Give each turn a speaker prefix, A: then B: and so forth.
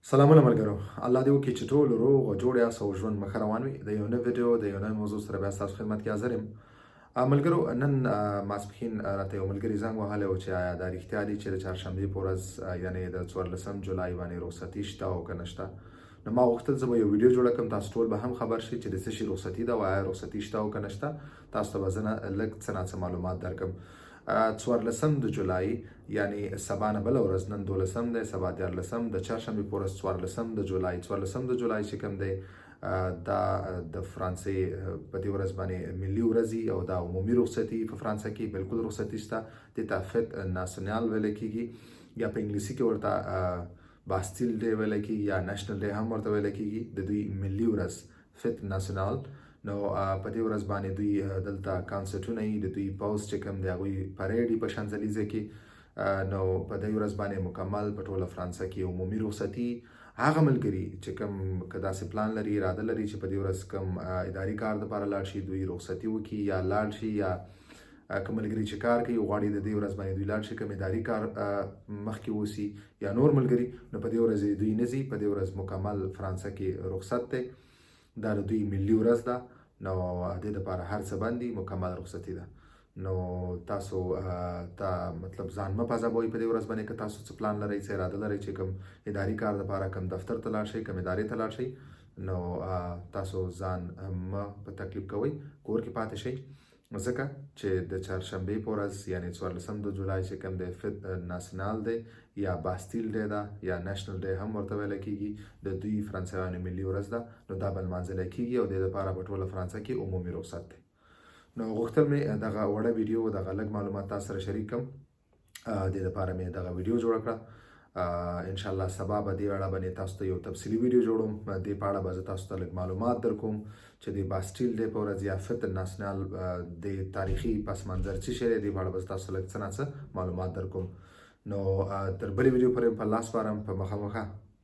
A: سلامونه ملګرو، الله دې وکړي چې ټول روغ او جوړ یاست او ژوند مو ښه روان وي. د یو نوي ویډیو د یو نوي موضوع سره بیا ستاسو خدمت کې حاضر یم. ملګرو، نن ماسپښین راته یو ملګري زنګ وهلی و چې آیا دا رښتیا دي چې د چهارشنبې په ورځ یعنې د 14 جولای باندې رخصتي شته او که نه شته. نو ما غوښتل زه به یو ویډیو جوړه کړم، تاسو ټول به هم خبر شئ چې د څه شي رخصتي ده او آیا رخصتي شته او که نه شته. تاسو ته به زه لږ څه ناڅه معلومات درکړم. 14 جولای یعنی سبا نه بله ورځ، نن 12 دی، سبا 14، د چهارشنبې په ورځ 14 جولای. 14 جولای چې کوم دی دا د فرانسې په دې ورځ باندې ملي ورځ او دا عمومي رخصتي په فرانسه کې بالکل رخصتي شته. دې ته فت ناسیونال ویلی کېږي یا په انګلیسي کې ورته باستیل ډے ویلی کېږي یا نیشنل ډے هم ورته ویلی کېږي. د دوی ملي ورځ فت ناسیونال. نو په دې ورځ باندې دوی دلته کانسرټونه یي، د دوی پوځ چې کوم دی هغوی پریډ یي په شانزلیزه کې. نو په دې ورځ باندې مکمل په ټوله فرانسه کې عمومي رخصتي. هغه ملګري چې کوم که داسې پلان لري، اراده لري چې په دې ورځ کوم اداري کار دپاره لاړ شي، دوی رخصتي وکړي یا لاړ شي، یا که ملګري چې کار کوي غواړي د دې ورځ باندې دوی لاړ شي کوم اداري کار مخکې وسي یا نور ملګري، نو په دې ورځ دوی نه ځي. په دې ورځ مکمل فرانسه کې رخصت دی. دا د دوی ملي ورځ ده. نو دې دپاره هر څه بند دي، مکمل رخصتي ده. نو تاسو ته مطلب ځان مه پذابوئ په دې ورځ باندې. که تاسو څه پلان لرئ، څه اراده لرئ چې کوم اداري کار دپاره کوم دفتر ته لاړ شئ، کوم ادارې ته لاړ شئ، نو تاسو ځان مه په تکلیف کوئ، کور کې پاتې شئ. ځکه چې د چهارشنبې په ورځ یعنې 14 جولای چې کوم دی فت ناسیونال دی یا باستیل ډے ده یا نیشنل ډے هم ورته ویلی کېږي، د دوی فرانسویانو ملي ورځ ده. نو دا به لمانځلی کېږي او دې دپاره په ټوله فرانسه کې عمومي رخصت دی. نو غوښتل مې دغه وړه ویډیو، دغه لږ معلومات تاسو سره شریک کړم. دې دپاره مې دغه ویډیو جوړه کړه. انشاءالله سبا به دې اړه باندې تاسو ته یو تفصیلي ویډیو جوړوم. دې په اړه به زه تاسو ته لږ معلومات درکوم چې د باستیل ډے په ورځ یا فت ناسیونال د تاریخي پس منظر څه شی دی. دې په اړه به زه تاسو ته لږ څه ناڅه معلومات درکوم. نو تر بلې ویډیو پورې په لاس سپارم. په مخه